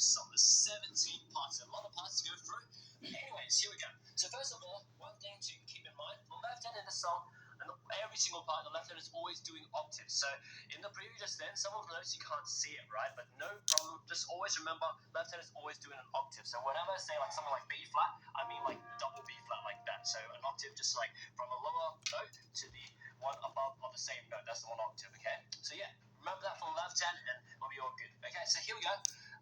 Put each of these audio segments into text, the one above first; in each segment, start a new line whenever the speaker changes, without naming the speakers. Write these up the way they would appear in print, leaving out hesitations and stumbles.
this song. There's 17 parts, a lot of parts to go through. Anyways, here we go. So first of all, one thing to keep in mind, the left hand in the song, and every single part, the left hand is always doing octaves. So in the preview just then, some of the notes you can't see it, right? But no problem, just always remember, left hand is always doing an octave. So whenever I say like something like B flat, I mean like double B flat like that. So an octave just like from a lower note to the one above of the same note. That's the one octave, okay? So yeah, remember that from the left hand and we'll be all good. Okay, so here we go.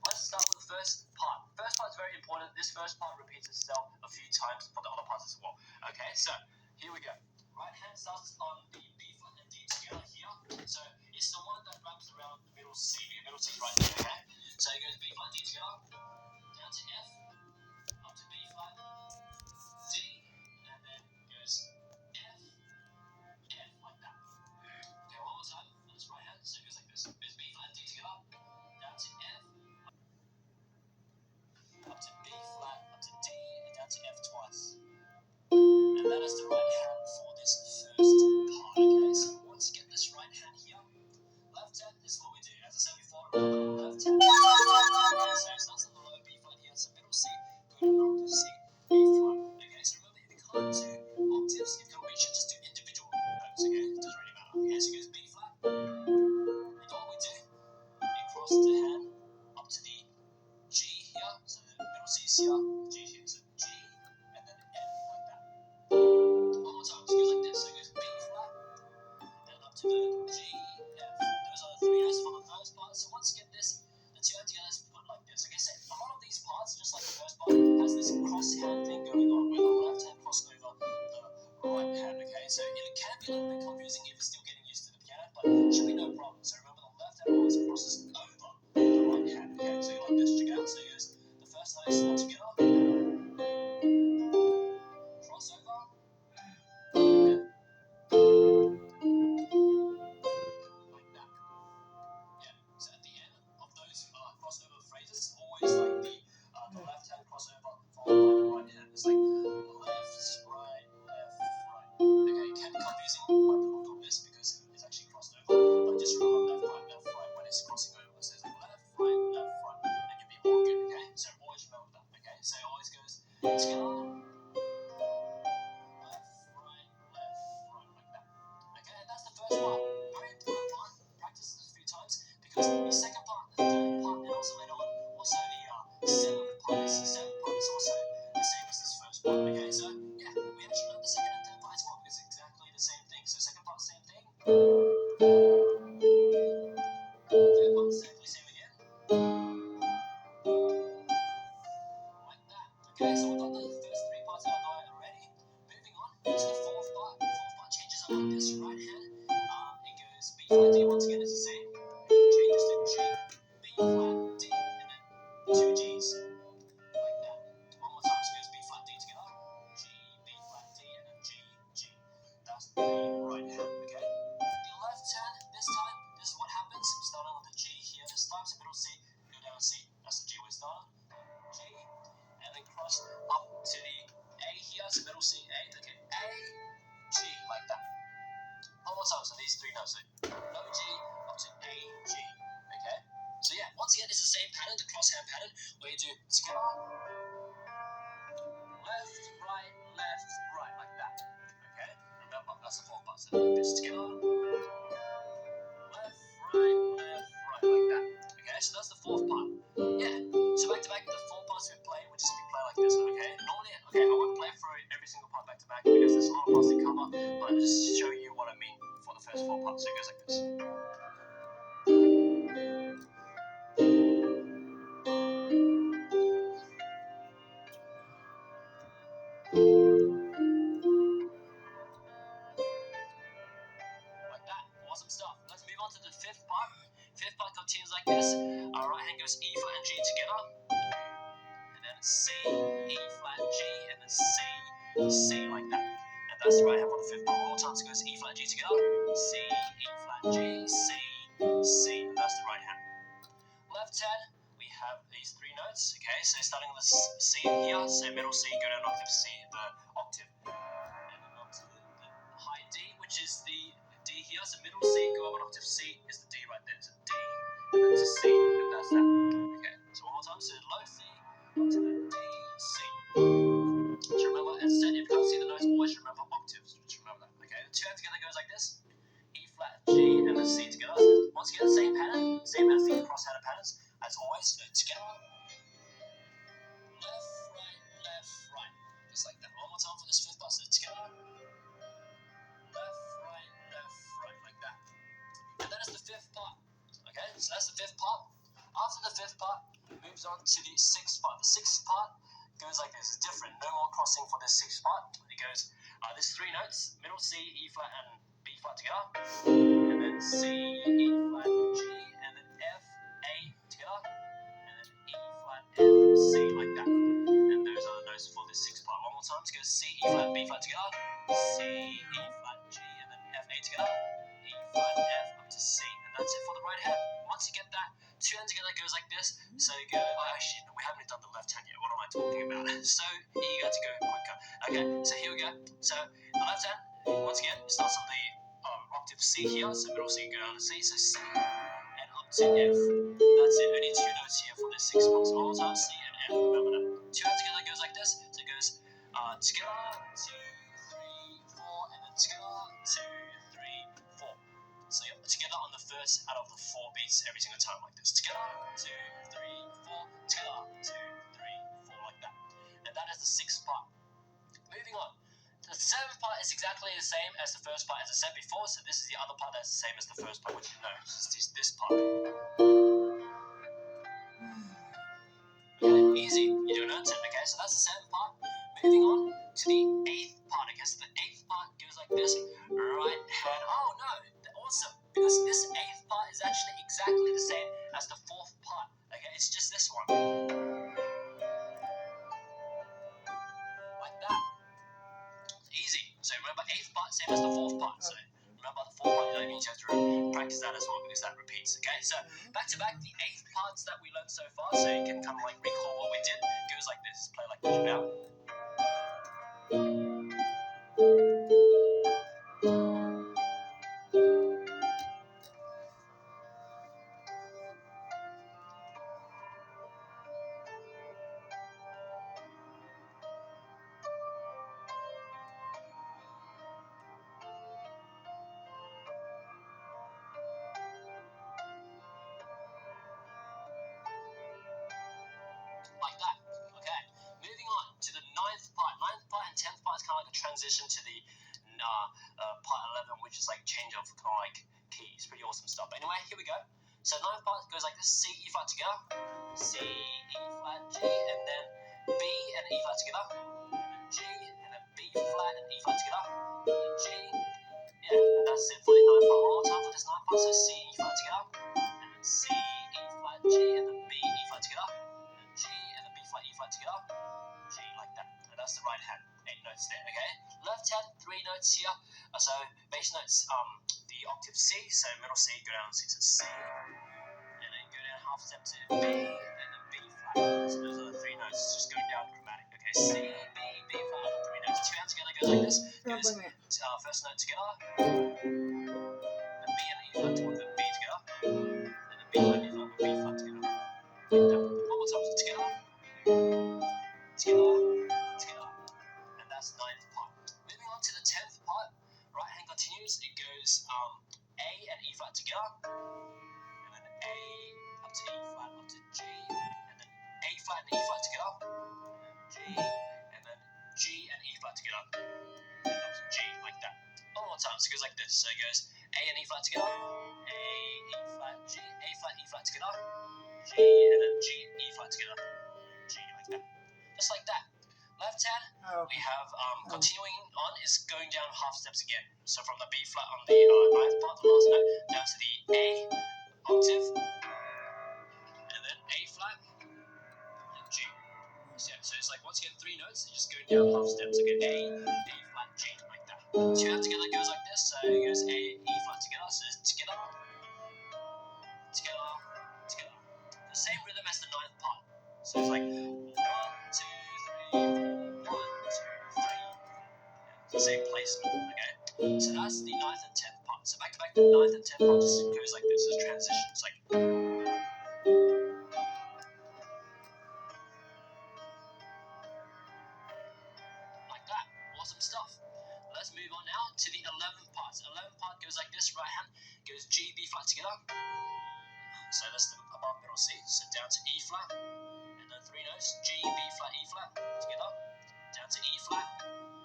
Let's start with the first part. First part is very important. This first part repeats itself a few times for the other parts as well. Okay, so here we go. Right hand starts on the B flat and D together here. So it's the one that wraps around the middle C. The middle C is right there, okay? So it goes B flat, D together, down to F, up to B flat, D, and then goes F, F like that. Okay, one more time on this right hand. So it goes like this. It goes B flat and D together, down to F, up to B flat, up to D, and down to F twice. And that is the right hand for this first part, okay? So once you get this right hand here, left hand, this is what we do. As I said before, left hand. Okay, so it starts on the low B flat here, so middle C, go to an octave C, B flat. Okay, so remember, if you can't do octaves, if you can't reach it, just do individual notes, okay? It doesn't really matter. Okay, so it goes B flat, and all we do, we cross the hand up to the G here, so the middle C is here, G is here, so G, and then F like that. One more time, so it goes like this. So it goes B flat, and up to the G, F. Those are the three notes for the first part. So once you get this, the two hands together is put like this. Okay, so a lot of these parts, just like the first part, has this cross hand thing going on, where the left hand crosses over the right hand. Okay, so it can be a little bit confusing if you're still getting used to the piano, but it should be no problem. So remember, the left hand always crosses over the right hand. Okay, so you like this, check it out. So it goes the first notes are together, cross over. Phrases always like the left hand crossover followed by the right hand. It's like left, right, left, right. Okay, it can be confusing by the look of this because it's actually crossed over. But just remember left, right when it's crossing over. So it's like left, right, and you'll be more good. Okay, so always remember that. Okay, so it always goes together. Left, right, like that. Okay, and that's the first part. Very important part. Practice this a few times because the second part, the third part, and also later on, also the seventh part is also the same as this first part. Okay, so yeah, we actually learned the second and third part as well because it's exactly the same thing. So second part, same thing. Third part, exactly same again. Like that. Okay, so we've got the first three parts out of the way already. Moving on to the fourth part. The fourth part changes up like this. Right hand, it goes B flat D once again as the same. Changes to G, B flat D, and then two G's. Like that. One more time. So it goes B flat D together. G, B flat D, and then G, G. That's the right hand, okay? The left hand, this time, this is what happens. We start on the G here this time, so middle C, go down to C. That's the G we start on. G, and then cross up to the A here, so middle C, A, okay? A, G, like that. One more time, so these three notes. So low G up to A, G, okay? So yeah, once again, it's the same pattern, the cross hand pattern, where you do together, left, right, like that, okay? Remember, that's the fourth part, so like this, together, left, right, like that, okay? So that's the fourth part, yeah. So back to back, the four parts we play, we just play like this, okay? Normally, okay, I won't play through every single part back to back because there's a lot of parts to cover, but I'll just show you what I mean for the first four parts. So it goes like this. Like that. Awesome stuff. Let's move on to the fifth part. Fifth part continues like this. Our right hand goes E flat and G together. And then C, E flat, G, and then C, C like that. And that's the right hand for the fifth part. One more time, so it goes E flat, G together. C, E flat, G, C, C. And that's the right hand. Left hand, we have these three notes. Okay, so starting with the C here, so middle C, go down octave C, the octave. And then up to the high D, which is the D here. So middle C, go up an octave C is the D right there. So D, and then to C, and that's that. Okay, so one more time. So to the D, C. Just remember, as I said, if you can't see the notes, always remember octaves. Just remember that. Okay, the two hands together goes like this: E flat, G, and then C together. So once again, same pattern, same as the cross-handed patterns. As always, so together, left, right, just like that. One more time for this fifth part. So together, left, right, like that. And that is the fifth part. Okay, so that's the fifth part. After the fifth part, moves on to the sixth part. The sixth part goes like this. It's different. No more crossing for this sixth part. It goes, there's three notes: middle C, E flat, and B flat together. And then C, E flat, G, and then F, A together. And then E flat, F, C, like that. And those are the notes for this sixth part. One more time. So it goes C, E flat, B flat together. C, E flat, G, and then F, A together. E flat, F up to C. And that's it for the right hand. Once you get that, two hands together goes like this. So you go, actually, we haven't done the left hand yet. What am I talking about? So you got to go quicker. Okay, so here we go. So the left hand, once again, starts on the octave C here. So middle C, go down to C. So C and up to F. That's it. Only two notes here for this six parts. One more time, C and F. Remember that. Two hands together goes like this. So it goes together, 2, 3, 4, and then together, 2, 3, 4. So yeah, together on the first out of the four beats every single time like this. Together, 2, 3, 4. Together, 2, 3, 4, like that. And that is the sixth part. Moving on. The seventh part is exactly the same as the first part, as I said before. So this is the other part that's the same as the first part, which you know is this part. Okay, easy. You do notes it. Okay, so that's the seventh part. Moving on to the eighth part. Okay, so the eighth part goes like this. Right hand. Oh no, awesome. Because this eighth part is actually exactly the same as the fourth part. Okay, it's just this one. Like that. Easy. So remember, eighth part, same as the fourth part. So remember the fourth part, you don't need to have to practice that as well because that repeats. Okay, so back to back, the eighth parts that we learned so far, so you can kind of like recall what we did, goes like this. Play like this now. Like that. Okay. Moving on to the ninth part. Ninth part and 10th part is kind of like a transition to the part 11, which is like change of kind of like keys. Pretty awesome stuff. But anyway, here we go. So ninth part goes like this: C, E flat together, C, E flat, G, and then B and E flat together, and then G, and then B flat and E flat together, and then G. Yeah, and that's it for the ninth part. One more time for this ninth part. So C, E flat together, and then C, E flat, G, and then B, E flat together, and then G, and then B flat, E flat together, G, like that. And that's the right hand. 8 notes there. Okay. Left hand, 3 notes here. So bass notes, the octave C. So middle C, go down C to C, and then go down half step to B, and then B flat. So those are the 3 notes. It's just going down chromatic. Okay. C, B flat, other 3 notes. Two hands together goes like this. Goes first note together, then B and E flat towards the B together, and then B flat, E flat, and B flat together. Like that. One more time. So together, and that's ninth part. Moving on to the 10th part. Right hand continues. It goes A and E flat together, and then A up to E flat up to G, and then A flat and E flat together, and then G, and then G and E flat together, and up to G, like that. One more time. So it goes like this. So it goes A and E flat together, A, E flat, G, A flat, E flat together, G, and then G, E flat together, G, like that. Just like that. Left hand, we have continuing on is going down half steps again. So from the B flat on the ninth part, the last note, down to the A octave, and then A flat, and G. So, yeah, so it's like once again 3 notes, you're just going down half steps. Okay, A flat, G, like that. Two hands together goes like this. So it goes A, E flat together. So it's together. The same rhythm as the ninth part. So it's like 1, 2, 3, 4, 1, 2, 3. The same placement, okay? So that's the ninth and 10th part. So back to back, the ninth and 10th part just goes like this. It's transition. It's like. on to the 11th part. So 11th part goes like this. Right hand goes G, B flat together. So that's the above middle C. So down to E flat, and then 3 notes G, B flat, E flat together. Down to E flat,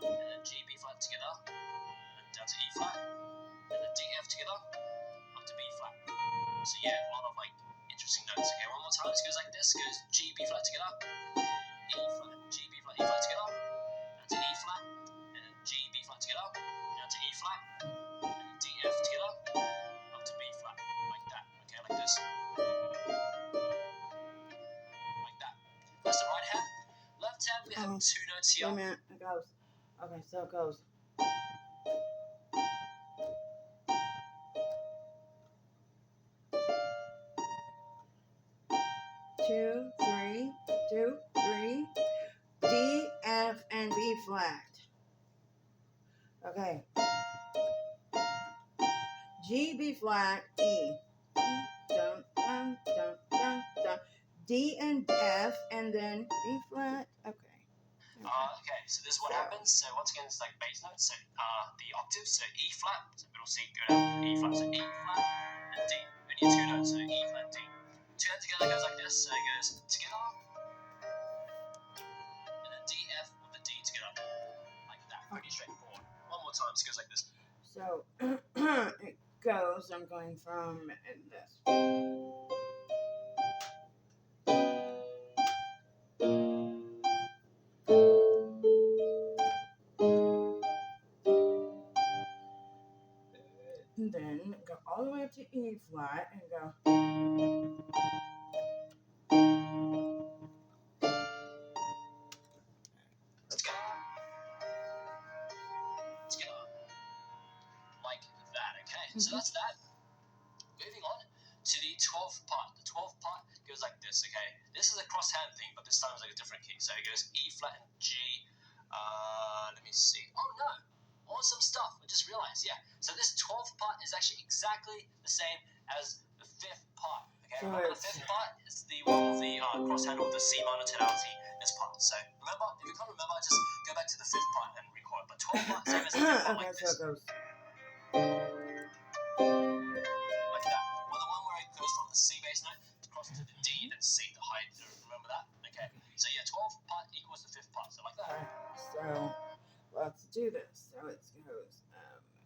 and then G, B flat together, and then down to E flat, and then D, F together, up to B flat. So yeah, a lot of like interesting notes. Okay, one more time. This goes like this. Goes G, B flat together, E flat, G, B flat, E flat together, down to E flat, and then G, B flat together, down to E flat, and then D, F together, up to B flat, like that. Okay, like this. That's the right hand. Left hand, we have 2 notes here.
Wait a minute, it goes. Okay, so it goes. 2, 3, 2, 3, D, F, and B flat. Okay. G, B flat, E. Dun, dun, dun, dun, dun. D and F, and then B flat. Okay.
Okay, so this is what happens. So once again, it's like bass notes. So the octaves, so E flat, so middle C, go down to E flat, so E flat and D. Only 2 notes, so E flat, D. 2 hands together goes like this. So it goes together, and then D, F with the D together, like that. Pretty straightforward. One more time, so it goes like this.
So it goes. I'm going from this. And then go all the way up to E flat and go.
Together. Like that, okay? So that's that. Moving on to the 12th part. The 12th part goes like this, okay? This is a cross hand thing, but this time it's like a different key. So it goes E flat and G. Let me see. Oh no! Awesome stuff. I just realized, yeah. So this 12th part is actually exactly the same as the 5th part. Okay, remember the 5th part is the one with the cross hand with the C minor tonality. This part. So remember, if you can't remember, just go back to the 5th part and record. But 12th part, same as the 5th part,
Okay,
like
so
this.
it goes.
Like that. Well, the one where it goes from the C bass note across to the D, then C, the high. Remember that? Okay. So yeah, 12th part equals the 5th part. So like that.
Right. So let's do this. So it goes.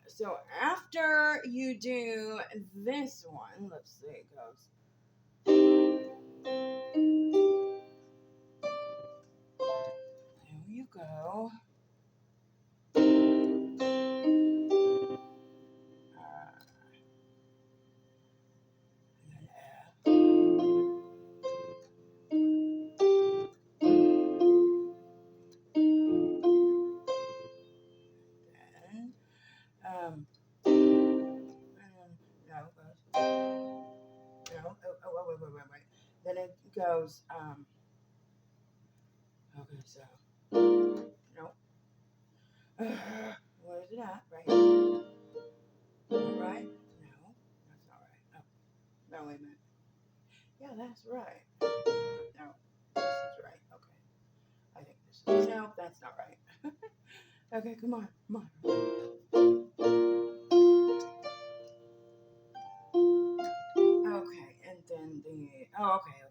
So after you do this one, let's see, it goes. There you go. Wait. Then it goes, okay, so, no. Where is it at? Right here. Right? No, that's not right. Oh, no, wait a minute. Yeah, that's right. No, this is right. Okay. I think this is, no, that's not right. Okay, come on. Okay, and then okay.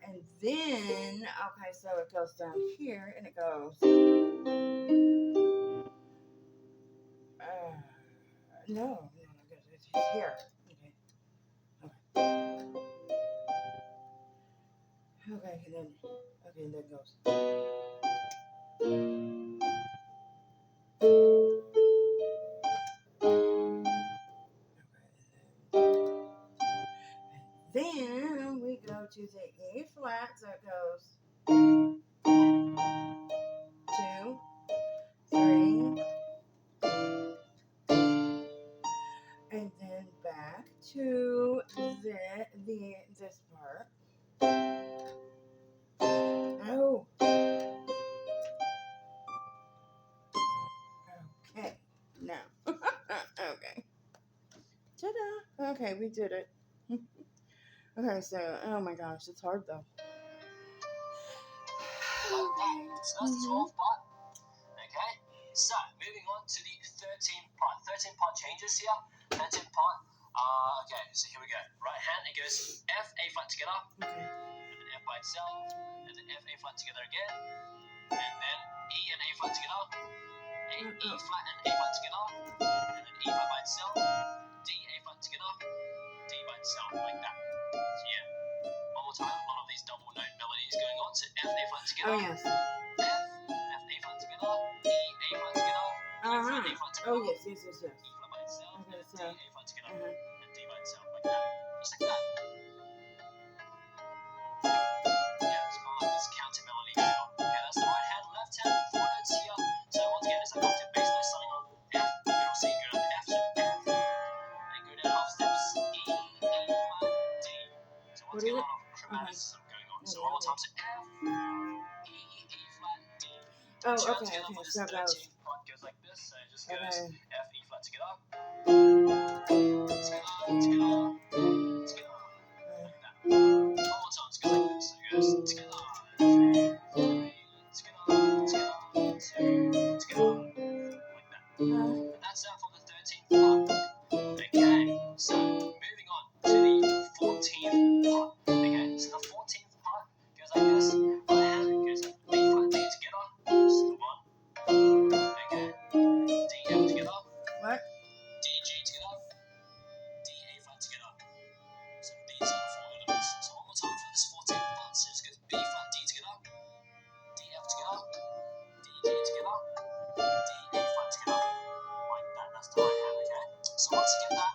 And then, okay, so it goes down here, and it goes, no, it's here. Okay, and then it goes. Then we go to the E flat, so it goes 2, 3, and then back to this part. Oh. Okay. Now. Okay. Ta-da. Okay, we did it. Okay, so, oh my gosh, it's hard though.
like that. So that's the 12th part. Okay, so moving on to the 13th part. 13th part changes here. 13th part. Okay, so here we go. Right hand, it goes F, A flat together, and then F by itself, and then F, A flat together again, and then E and A flat together, E flat and A flat together, and then E flat by itself, D, A flat together, D by itself, like that. So yeah, one more time. A lot of these double note melodies going on. So F, A flat together.
Oh, yes.
F, A flat together, E, A flat together, E flat, A flat together.
Oh, yes.
E flat by itself,
Okay,
and
so.
D, A flat together, and D by itself, like that. Just like that. Yeah, it's kind of like this counter melody going on. Okay, that's the right hand, left hand, 4 notes here. So once again, it's like octave bass note starting on F, middle C, go down to F, so F, and go down half steps, E, A flat, D. So once again, a lot of chromaticism going on. So one more time, so F, E, A flat, D.
Oh,
Two
okay,
together
okay,
for this
so it goes.
13th part goes like this, so it just goes F, E flat together, together, like that. One more time, it goes like this, so it goes together, 2, 3, together, 2, together, like that. And that's that for the 13th part. Okay, so moving on to the 14th part. Okay, so the 14th part goes like this. Right hand goes B flat, D together. This is the one. Okay, D F together.
What?
D G together. D A flat together. So these are the 4 elements. So one more time for this 14th part. So it just goes B flat, D together. D F together. D G together. D A flat together. Like that. That's the right hand. Okay. So once you get that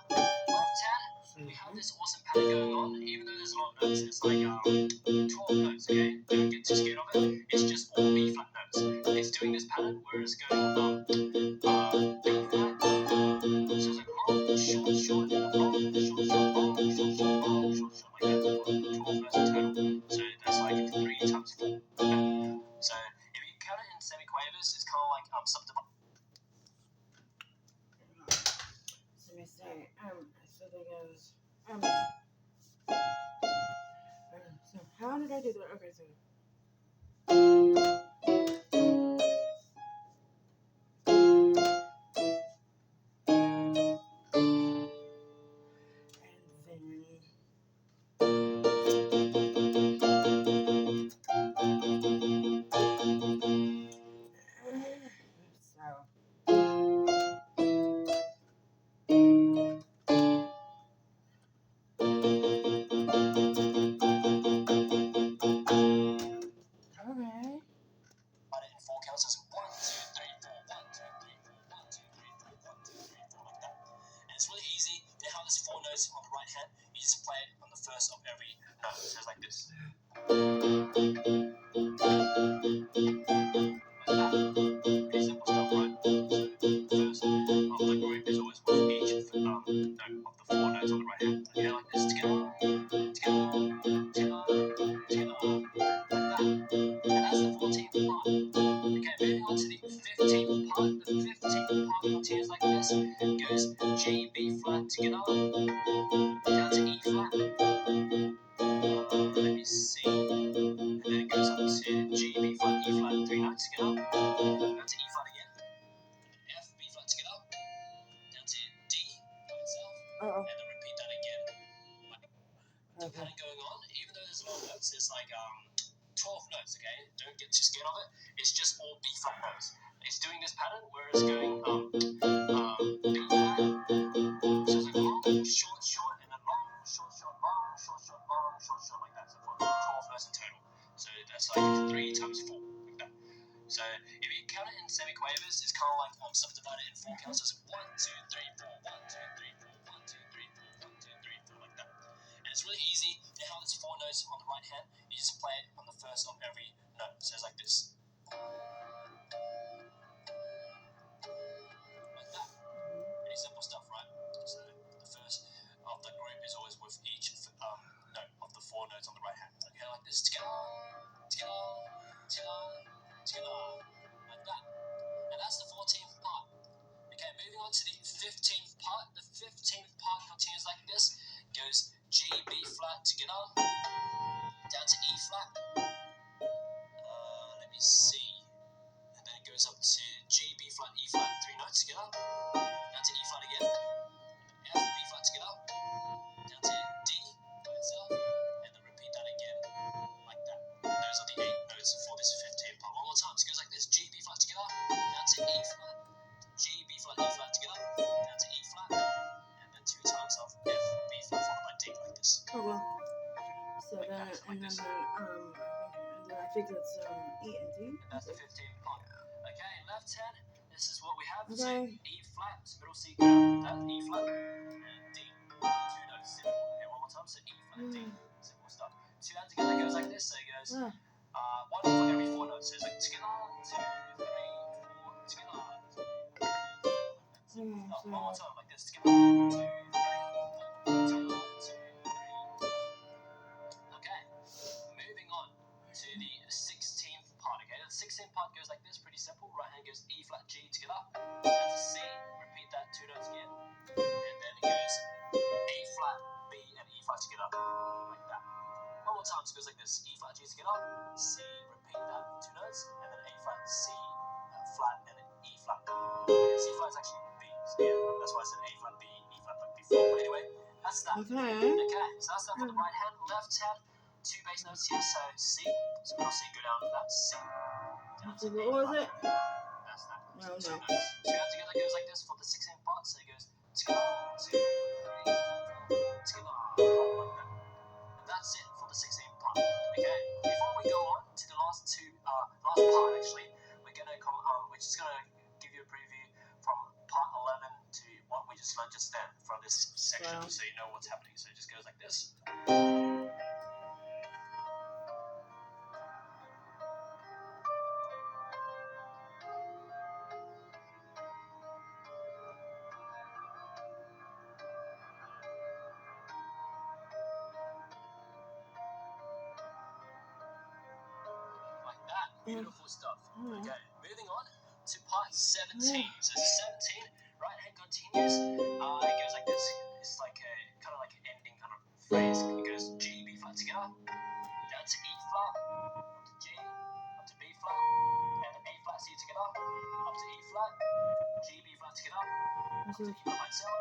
left hand, we have this awesome pattern going on. Even though there's a lot of notes, it's like 12 notes. Okay. Don't get too scared of it. It's just all B flat notes. It's doing this pattern where it's going B flat. So it's like long, short, short, long, short, short, long, short, short, long, short, short, like that. 12 notes in total. So that's like 3 times 4. Okay. So if you count it in semiquavers, it's kind of like subdivided.
So let me say, so there goes, so how did I do that? Okay, so.
In 4 counts as 1, 2, 3, 4, 1, 2, 3, 4, 1, 2, 3, 4, 1, 2, 3, 4, like that. And it's really easy. You know how there's 4 notes on the right hand? You just play it on the first of every note. So it's like this. Like that. Pretty simple stuff, right? So the first of the group is always with each note of the 4 notes on the right hand. Okay, like this. Together, together, together, together. Like that. And that's the 14th part. Okay, moving on to the 15th part. The 15th part continues like this. It goes G, B flat together, down to E flat. Let me see. And then it goes up to G, B flat, E flat, 3 notes together, down to E flat again. F, B flat together, down to D by itself, and then repeat that again. The pattern going on, even though there's a lot of notes, there's like 12 notes, okay? Don't get too scared of it. It's just all B flat notes. It's doing this pattern where it's going B flat. So it's like long, short, short, and then long, short, short, long, short, short, long, short, short, like that. So for 12 notes in total. So that's like 3 times 4, like that. So if you count it in semiquavers, it's kind of like subdivided in 4 counts. So it's 1, 2, 3, 4, 1, 2, 3, 4, 1, 2, 3, 4, 1, 2, 3, 4, like that. And it's really easy. You know how there's 4 notes on the right hand? You just play it on the first of every note. So it's like this. Like that. Pretty simple stuff, right? So the first of the group is always with each note of the 4 notes on the right hand. Okay, like this. Together, together, together, together. Like that. And that's the 14th part. Okay, moving on to the 15th part. The 15th part continues like this. It goes G, B flat together, down to E flat. Let like
and
this.
I think that's E and D.
And that's the 15th part. Okay, left hand, this is what we have.
Okay.
So E flat, so middle C, that E flat, and D. Two notes, simple. Okay, one more time. So E flat, D. Simple stuff. Two hands together goes like this. So it goes one for every four notes. So it's like together, 2, 3, 4, together. One more time, like this. Together, 2, 3, 4, together, 2, 3. Okay, moving on to the 16th part. Okay, the 16th part goes like this, pretty simple. Right hand goes E flat G together. That's a C. Repeat that 2 notes again, and then it goes A flat B and E flat together, like that. One more time, so it goes like this: E flat G together, C. Repeat that 2 notes, and then A flat C flat and then E flat. Okay, C flat is actually B, so yeah, that's why I said A flat B, E flat like before. But anyway, that's that. Okay, so that's that for the right hand. Left hand, 2 bass notes here, so C. So middle C, go down to that C. Down to
What was it?
That's that.
No,
So
no.
2 notes. 2 hands together goes like this for the 16th part. So it goes together, 2, 3, 4, together, like that. And that's it for the 16th part. Okay. Before we go on to the last part actually, we're just gonna give you a preview from part 11 to what we just learned just then from this section, so you know what's happening. So it just goes like this. Like that. Beautiful stuff. Okay, moving on to part 17. So 17, right hand continues. It goes like this. It's like a kind of like an ending kind of phrase. It goes G, B flat together, down to E flat, up to G, up to B flat, and A flat C together, up to E flat, G, B flat together, up to E flat by itself,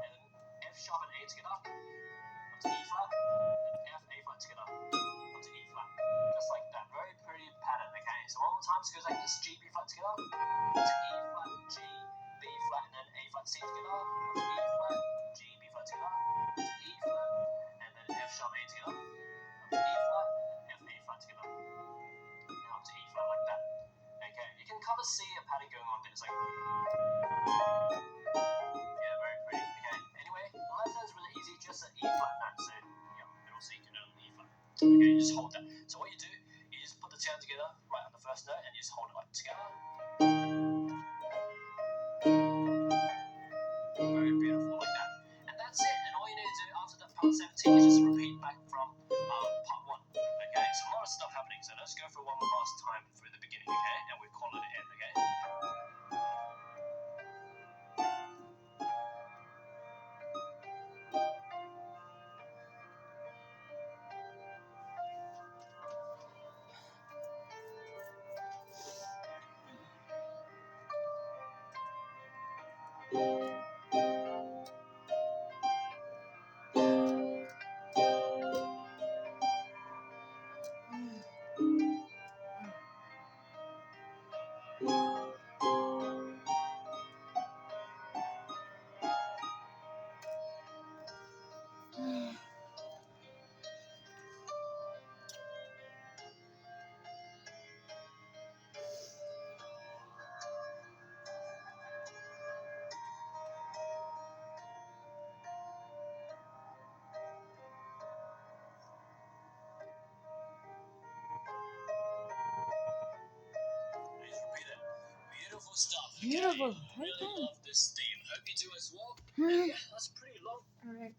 and then F sharp and A together, up to E flat, and F, A flat together, up to E flat. Just like that. Very pretty pattern, okay? So one more time, so it goes like this: G, B flat together, up to E flat, G, B flat, and then A flat C together, up to E flat, G, B flat together, up to E flat, and then F sharp A together, up to E flat, and F, A flat together, and up to E flat like that. Okay, you can kind of see a pattern going on there. It's like, yeah, very pretty. Okay, anyway, the left hand's really easy, just an E flat note. So, yeah, middle C, do that on E flat. Okay, you just hold that. So what you do, you just put the two hands together right on the first note, and you just hold it like together. Very beautiful, like that. And that's it. And all you need to do after that part 17 is just repeat back from part 1. Okay, so a lot of stuff happening. So let's go through one more last time through the beginning, okay? And we call it an end, okay? Please repeat it. Beautiful stuff. Okay?
Beautiful.
Really love this theme. Hope you do as well. And yeah, that's pretty long.
Alright,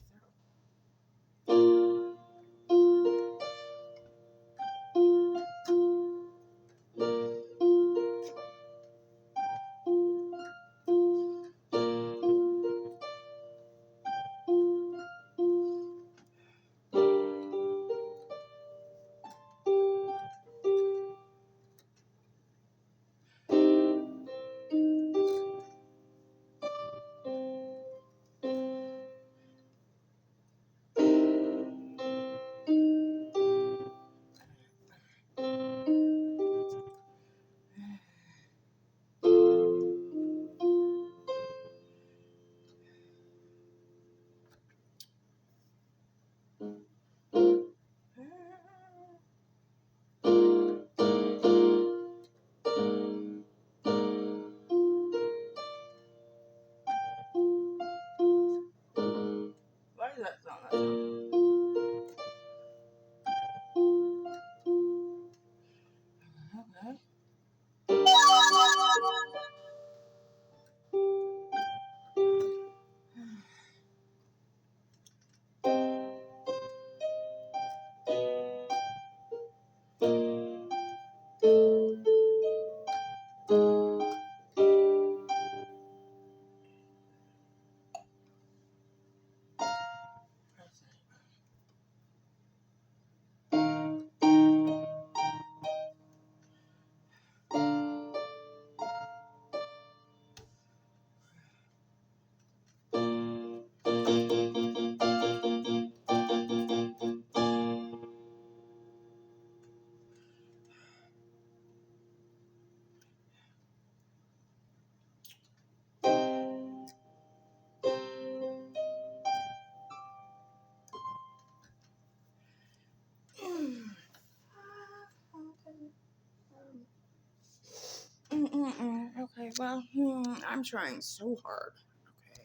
well, I'm trying so hard. Okay.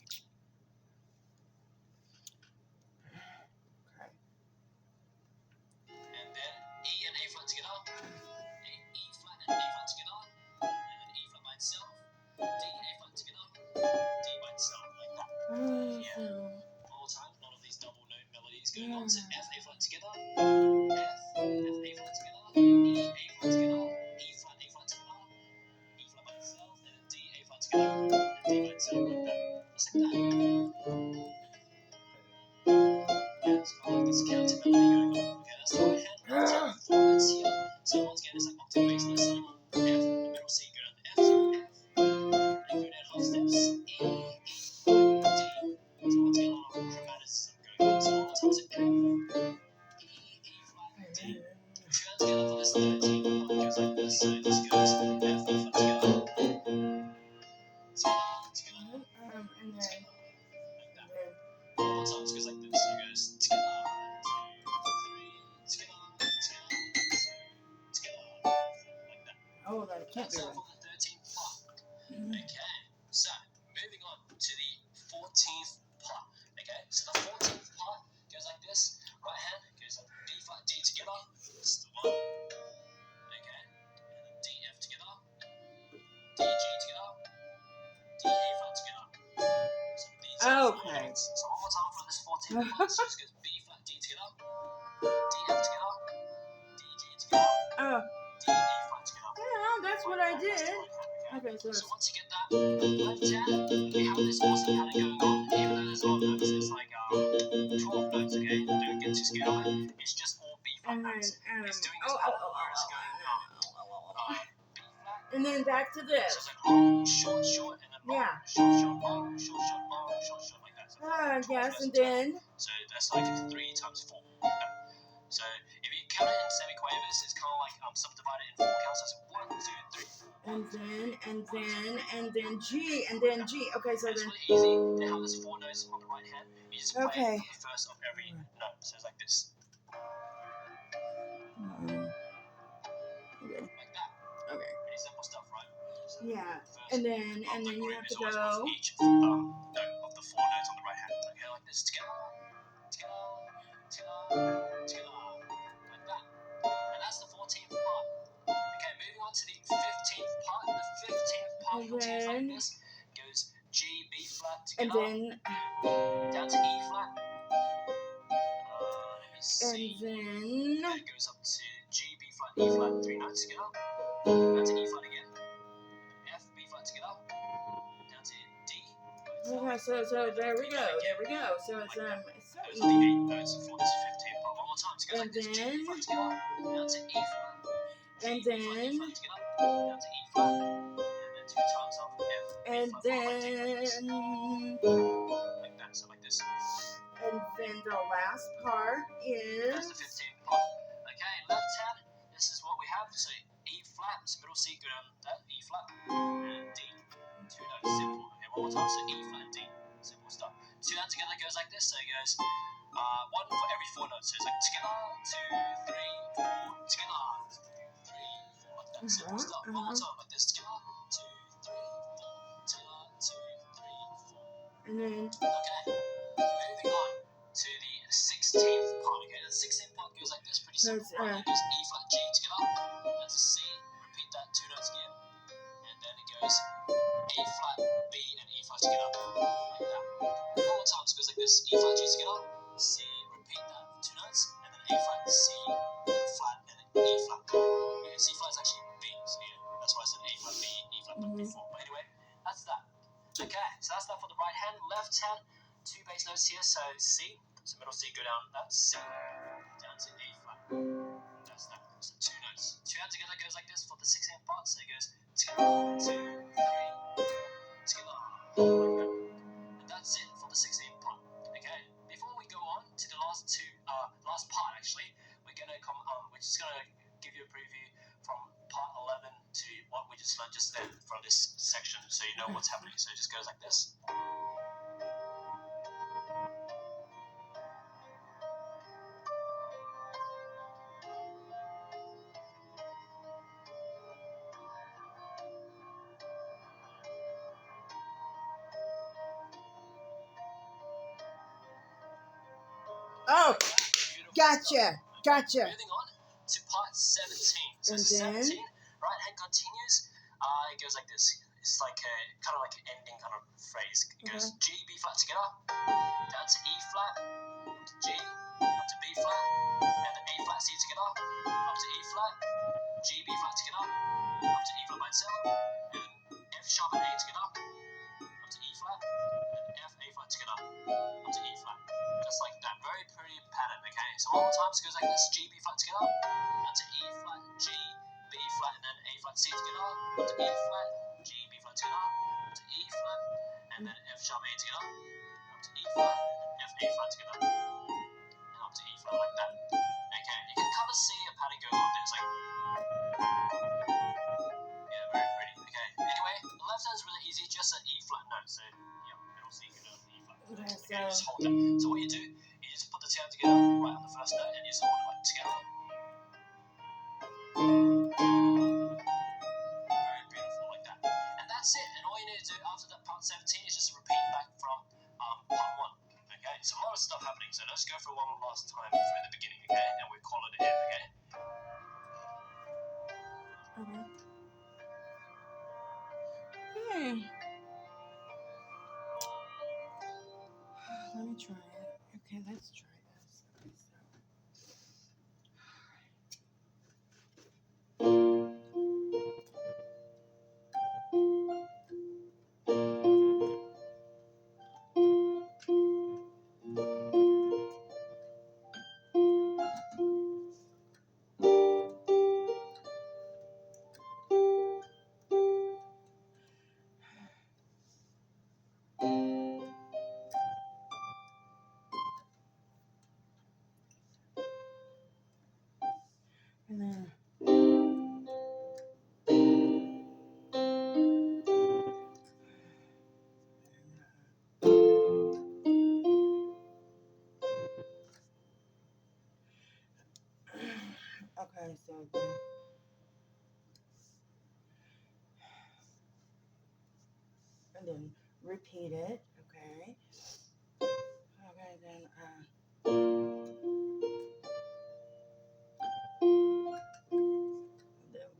Okay.
And then E and A flat together. E flat and A flat together. And then E flat by itself. D and A flat together. D by itself, like that. Yeah. All the time, none of these double note melodies going on. So F, A flat together. F, A flat together. E, A flat together. E flat, A flat together. E flat by itself. And then D, A flat together. And D by itself, like that. Just like that. Yeah, it's kind of like this counter melody going on. Okay, that's the right hand. Left hand, 4 notes here. So once again, it's like octave bass notes starting on F, the middle C, go down to F, so F, and go down half steps, E, D. So once again, a lot of chromaticism going on. So one more time, so F, E, E flat, D. Two hands together for this 13th part goes like this. So it just goes F, E flat together. Together.
And then.
Like that. One more time, it goes like this. So it goes together. 2, 3, together. Like that.
Oh, that can't
That's
be
all
right.
for the 13th part. Okay, so moving on to the 14th part. Okay, so the 14th part goes like this. Right hand goes like D flat, D together. That's the one. Okay, and then D, F together. D, G together. D, A flat together. So these are four
Okay.
notes. So one more time for this 14th part. So it just goes B flat, D together. D, F together. D, G together.
Oh.
D, A flat together.
Yeah, that's what I did. Okay, so
So once you get that left hand, we have this awesome pattern going on. Even though there's a lot of notes, it's like 12 notes, okay? Don't get too scared of it. It's just all B flat notes. It's doing this pattern where it's going B flat.
and then back to this.
So it's like long, short, short, and then long,
Yeah.
short, short, long, short, short, long, short, short, like that. So 12
Yes,
notes
and
in total.
then.
So that's like 3 times 4. So if you count it in semiquavers, it's kind of like subdivided in 4 counts. So it's 1, 2, 3, 4.
And then G, and then G. Okay, so
And it's
then.
really easy. They have this 4 notes on the right hand. You just play
Okay.
it for the first of every note. So it's like this.
Okay.
Like that.
Okay.
Pretty simple stuff, right? So
Yeah.
the
And then
the
you
groove
have
is
to
always
go.
with each note of the 4 notes on the right hand. Okay, like this. Together, together, together, together. Like that. And that's the 14th part. Okay, moving on to the 15th part. The 15th part continues like this. Goes G, B flat
And
together.
then.
Down to E flat. Let me see.
And
And
then.
it goes up to G, B flat, E flat, 3 notes together. Down to E flat again. F, B flat together. Down to D.
Okay, so there we go. There we go. So it's so
Those are the
easy.
8 notes for this 15th part. One more time. So it goes like this. G, B flat together. Down to E flat. G,
And
B flat, E
then.
flat together. Down to E flat. And then 2 times of F, B
And
flat, followed by D like this.
then.
Like that. So like this.
And then the last part
That's
is.
the 15th part. Okay, left hand, this is what we have. So E flat, so middle C, go down that, E flat, and D. 2 notes, simple. Okay, one more time, so E flat and D. Simple stuff. 2 hands together goes like this, so it goes 1 for every 4 notes. So it's like together, 2, 3, 4, together, 2, 3, 4, like that. Simple stuff. One more time, like this, together, 2, 3, 4, together, 2, 3, 4.
And then.
Okay, moving on to the 16th part. Okay, the 16th part goes like this, pretty simple. Right, it goes E flat, G together. That's a C. Repeat that 2 notes again, and then it goes A flat, B, and E flat together, like that. One more time, so it goes like this: E flat, G together. C. Repeat that 2 notes, and then A flat, C, then flat, and then E flat. Okay, C flat is actually B, so yeah, that's why I said A flat, B, E flat before. But anyway, that's that. Okay, so that's that for the right hand. Left hand, 2 bass notes here, so C. So middle C, go down, that's C. Down to A flat. That's that. So 2 notes. 2 hands together goes like this for the 16th part. So it goes together, 2, 3, 4, together. Like that. And that's it for the 16th part. Okay, before we go on to the last part actually, we're just gonna give you a preview from part 11 to what we just learned just then from this section, so you know what's happening. So it just goes like this.
Oh,
like that. Beautiful
gotcha,
stuff.
gotcha.
Moving on to part 17. So
And
17,
then?
right hand continues. It goes like this. It's like a kind of like an ending kind of phrase. It goes G, B flat together, down to E flat, up to G, up to B flat, and then A flat, C together, up to E flat, G, B flat together, up to E flat by itself, and then F sharp and A together, up to E flat, and then F, A flat together, up to E flat. Just like that. Very pretty pattern, okay? So one more time, so it goes like this: G, B flat together, down to E flat, G, B flat, and then A flat, C together, up to E flat, G, B flat together, up to E flat, and then F sharp A together, up to E flat, and then F A flat together, and up to E flat like that. Okay, you can kind of see a pattern going on there. It's like, yeah, very pretty. Okay, anyway, the left hand's really easy, just an E flat note. So, yeah, middle C, you know, the E flat.
Okay,
Okay, you just hold it. So what you do, you just put the two together right on the first note, and you just hold it like together. Very beautiful, like that. And that's it. And all you need to do after that part 17 is just repeat back from part 1. Okay, so a lot of stuff happening. So let's go through one last time through the beginning, okay? And we call it in, okay?
Okay. Okay. Let me try it. Okay, let's try this. Okay, so. And then. Okay, so and then repeat it. Okay. Okay, then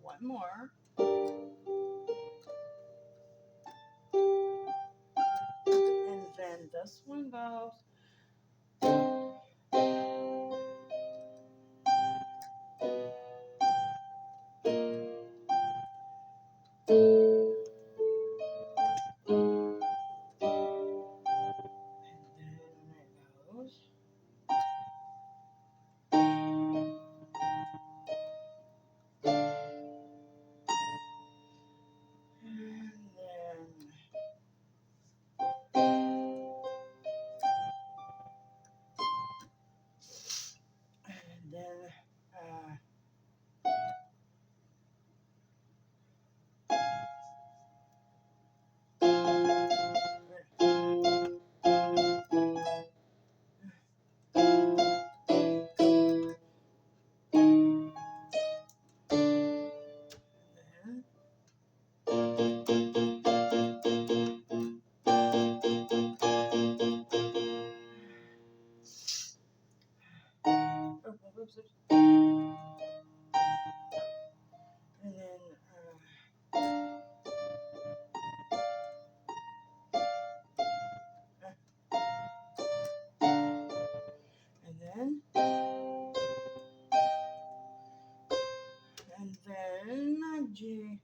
one more. And then this one goes. And then it goes. And then oops, and then and then G.